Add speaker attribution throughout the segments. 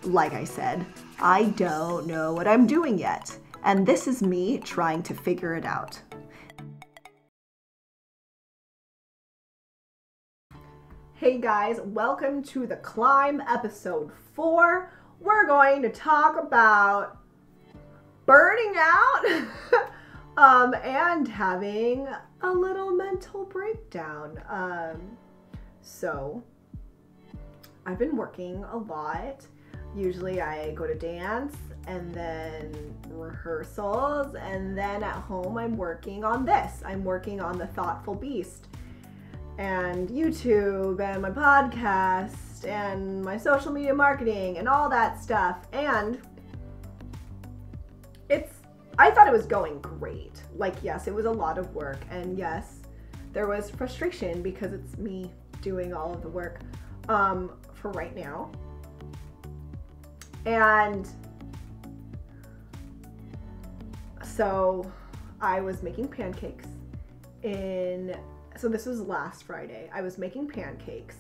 Speaker 1: Like I said, I don't know what I'm doing yet, and this is me trying to figure it out. Hey guys, welcome to The Climb episode 4. We're going to talk about burning out and having a little mental breakdown. So I've been working a lot. Usually I go to dance and then rehearsals, and then at home I'm working on this. I'm working on The Thoughtful Beast and YouTube and my podcast and my social media marketing and all that stuff. And I thought it was going great. Like, yes, it was a lot of work, and yes, there was frustration because it's me doing all of the work for right now. And so I was making pancakes so this was last Friday. I was making pancakes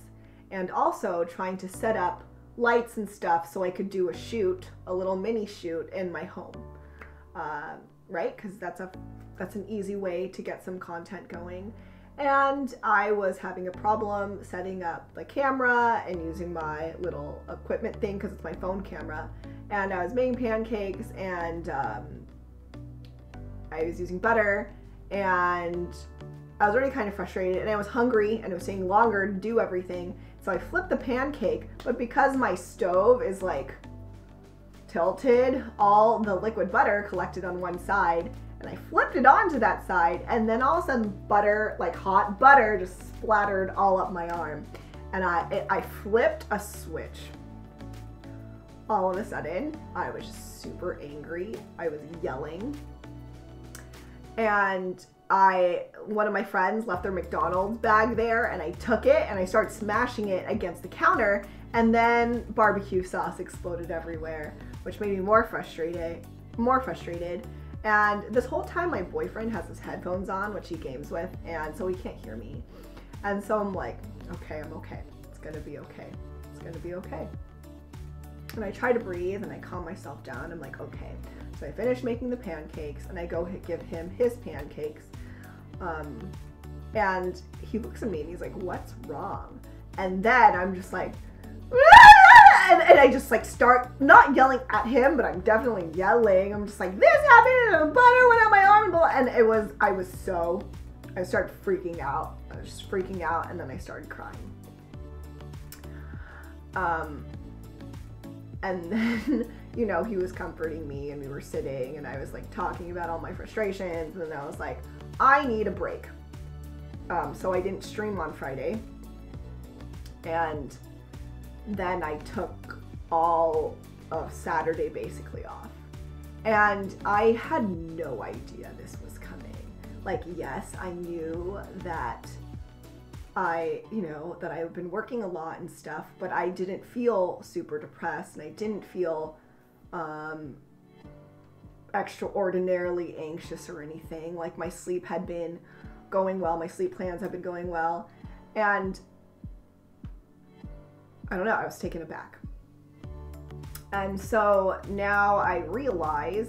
Speaker 1: and also trying to set up lights and stuff so I could do a little mini shoot in my home. Right? Because that's an easy way to get some content going. And I was having a problem setting up the camera and using my little equipment thing because it's my phone camera. And I was making pancakes, and I was using butter, and I was already kind of frustrated, and I was hungry, and it was taking longer to do everything. So I flipped the pancake, but because my stove is like tilted, all the liquid butter collected on one side, and I flipped it onto that side, and then all of a sudden butter, like hot butter, just splattered all up my arm. And I flipped a switch. All of a sudden, I was just super angry. I was yelling. And one of my friends left their McDonald's bag there, and I took it and I started smashing it against the counter, and then barbecue sauce exploded everywhere, which made me more frustrated. And this whole time my boyfriend has his headphones on, which he games with, and so he can't hear me. And so I'm like, okay, I'm okay. It's gonna be okay. It's gonna be okay. And I try to breathe and I calm myself down. I'm like, okay. So I finish making the pancakes and I go give him his pancakes. And he looks at me and he's like, what's wrong? And then I'm just like, and I just like start not yelling at him, but I'm definitely yelling. I'm just like, this happened, and the butter went out my arm, and I started freaking out. I was just freaking out, and then I started crying. And then, he was comforting me, and we were sitting, and I was like talking about all my frustrations, and then I was like, I need a break. So I didn't stream on Friday, and then I took all of Saturday basically off. And I had no idea this was coming. Like, yes, I knew that that I've been working a lot and stuff, but I didn't feel super depressed, and I didn't feel extraordinarily anxious or anything. Like, my sleep had been going well, my sleep plans have been going well, and I don't know, I was taken aback. And so now I realize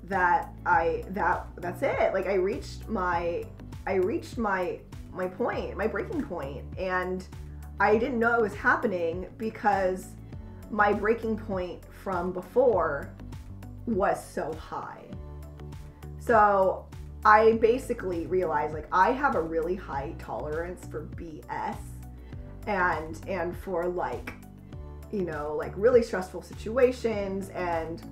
Speaker 1: that that's it. Like, I reached my point, my breaking point, and I didn't know it was happening because my breaking point from before was so high. So I basically realized, like, I have a really high tolerance for BS and for like really stressful situations and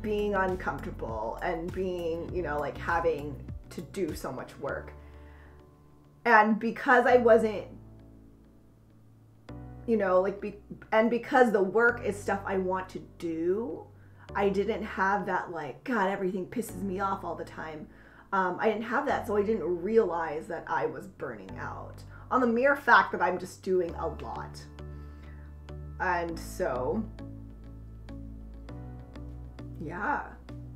Speaker 1: being uncomfortable and being, like having to do so much work. And because I wasn't, and because the work is stuff I want to do, I didn't have that, like, God, everything pisses me off all the time. I didn't have that, so I didn't realize that I was burning out on the mere fact that I'm just doing a lot. And so, yeah,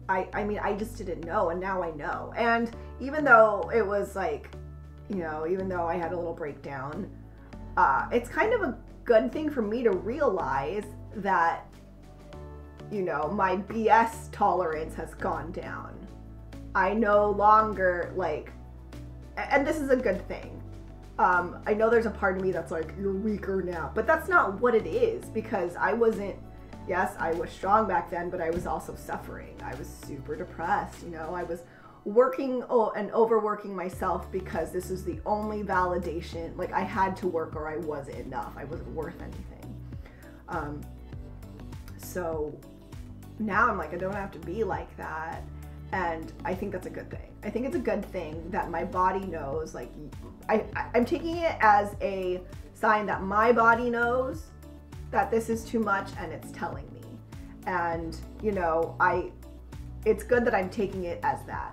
Speaker 1: I mean, I just didn't know, and now I know. And even though it was like, even though I had a little breakdown, it's kind of a good thing for me to realize that, you know, my BS tolerance has gone down. I no longer like, and this is a good thing. I know there's a part of me that's like, you're weaker now, but that's not what it is, because I wasn't, yes, I was strong back then, but I was also suffering. I was super depressed, you know, I was working and overworking myself because this is the only validation. Like, I had to work or I wasn't enough. I wasn't worth anything. So now I'm like, I don't have to be like that. And I think that's a good thing. I think it's a good thing that my body knows, like, I'm taking it as a sign that my body knows that this is too much and it's telling me. And, you know, it's good that I'm taking it as that.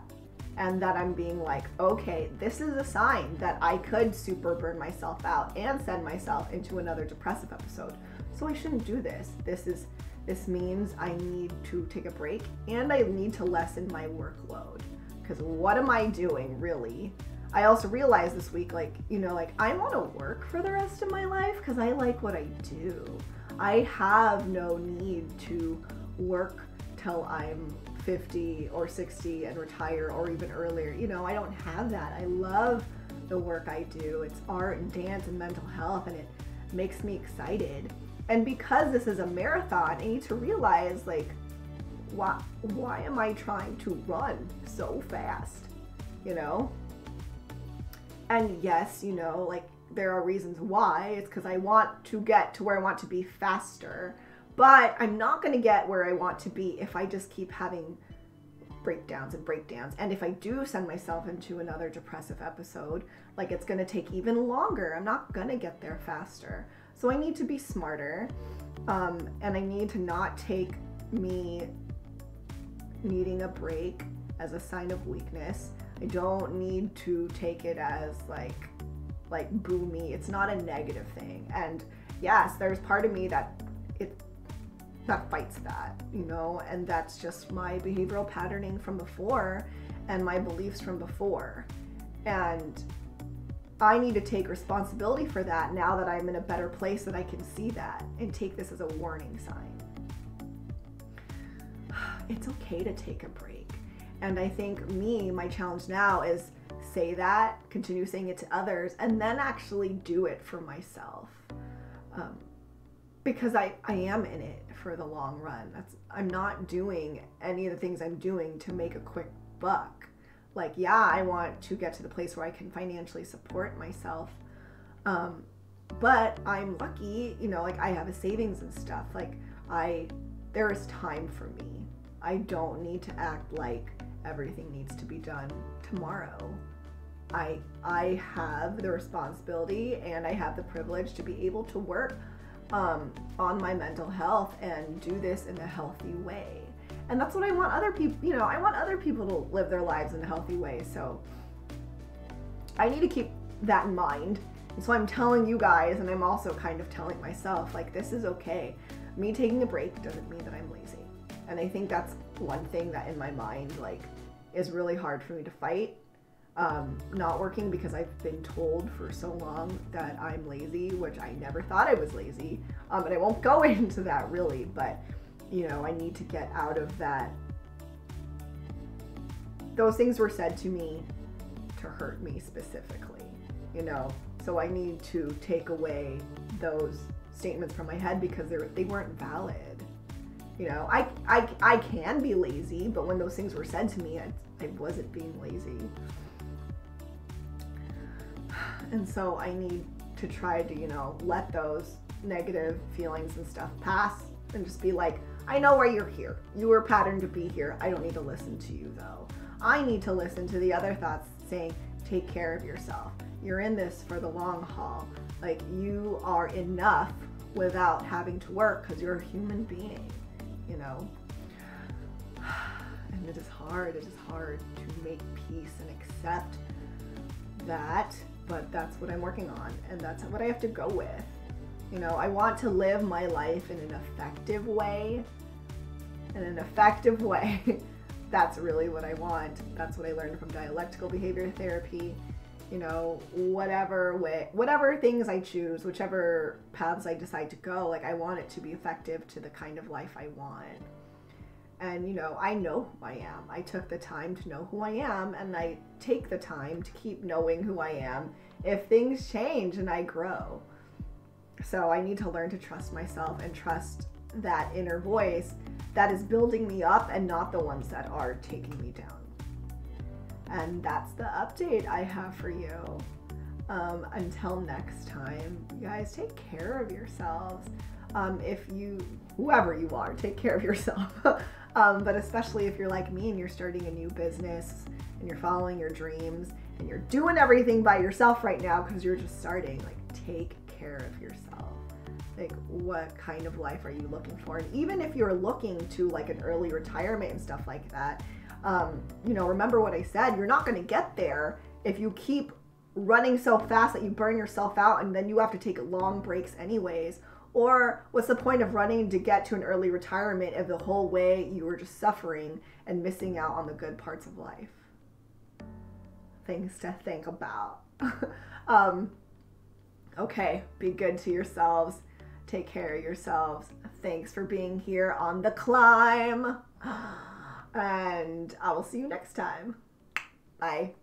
Speaker 1: And that I'm being like, okay, this is a sign that I could super burn myself out and send myself into another depressive episode. So I shouldn't do this. This means I need to take a break and I need to lessen my workload. Because what am I doing, really? I also realized this week, like, you know, like, I want to work for the rest of my life because I like what I do. I have no need to work till I'm 50 or 60 and retire, or even earlier. You know, I don't have that. I love the work I do. It's art and dance and mental health, and it makes me excited. And because this is a marathon, I need to realize, like, why am I trying to run so fast, you know? And yes, you know, like, there are reasons why. It's because I want to get to where I want to be faster, but I'm not going to get where I want to be if I just keep having breakdowns and breakdowns. And if I do send myself into another depressive episode, like, it's going to take even longer. I'm not going to get there faster. So I need to be smarter, and I need to not take me needing a break as a sign of weakness. I don't need to take it as like boo me. It's not a negative thing. And yes, there's part of me that fights that, you know, and that's just my behavioral patterning from before and my beliefs from before. And I need to take responsibility for that now that I'm in a better place, that I can see that and take this as a warning sign. It's okay to take a break. And I think my challenge now is say that, continue saying it to others, and then actually do it for myself. Because I am in it for the long run. I'm not doing any of the things I'm doing to make a quick buck. Like, yeah, I want to get to the place where I can financially support myself. But I'm lucky, you know, like, I have a savings and stuff. Like, there is time for me. I don't need to act like everything needs to be done tomorrow. I have the responsibility and I have the privilege to be able to work on my mental health and do this in a healthy way. And that's what I want other people, you know, I want other people to live their lives in a healthy way. So I need to keep that in mind. And so I'm telling you guys, and I'm also kind of telling myself, like, this is okay. Me taking a break doesn't mean that I'm lazy. And I think that's one thing that in my mind, like, is really hard for me to fight. Not working because I've been told for so long that I'm lazy, which I never thought I was lazy. And I won't go into that really, but, you know, I need to get out of that. Those things were said to me to hurt me specifically, you know, so I need to take away those statements from my head because they weren't valid. You know, I can be lazy, but when those things were said to me, I wasn't being lazy. And so I need to try to, you know, let those negative feelings and stuff pass and just be like, I know why you're here. You were patterned to be here. I don't need to listen to you, though. I need to listen to the other thoughts saying, take care of yourself. You're in this for the long haul. Like, you are enough without having to work because you're a human being, you know? And it is hard. It is hard to make peace and accept that, but that's what I'm working on, and that's what I have to go with. You know, I want to live my life in an effective way. That's really what I want. That's what I learned from dialectical behavior therapy, you know, whatever things I choose, whichever paths I decide to go, like I want it to be effective to the kind of life I want. And, you know, I know who I am. I took the time to know who I am, and I take the time to keep knowing who I am if things change and I grow. So I need to learn to trust myself and trust that inner voice that is building me up and not the ones that are taking me down. And that's the update I have for you. Until next time, you guys take care of yourselves. Whoever you are, take care of yourself. But especially if you're like me and you're starting a new business and you're following your dreams and you're doing everything by yourself right now because you're just starting, like, take care of yourself. Like, what kind of life are you looking for? And even if you're looking to like an early retirement and stuff like that, you know, remember what I said, you're not going to get there if you keep running so fast that you burn yourself out and then you have to take long breaks anyways. Or what's the point of running to get to an early retirement if the whole way you were just suffering and missing out on the good parts of life? Things to think about. Okay, be good to yourselves. Take care of yourselves. Thanks for being here on the climb. And I will see you next time. Bye.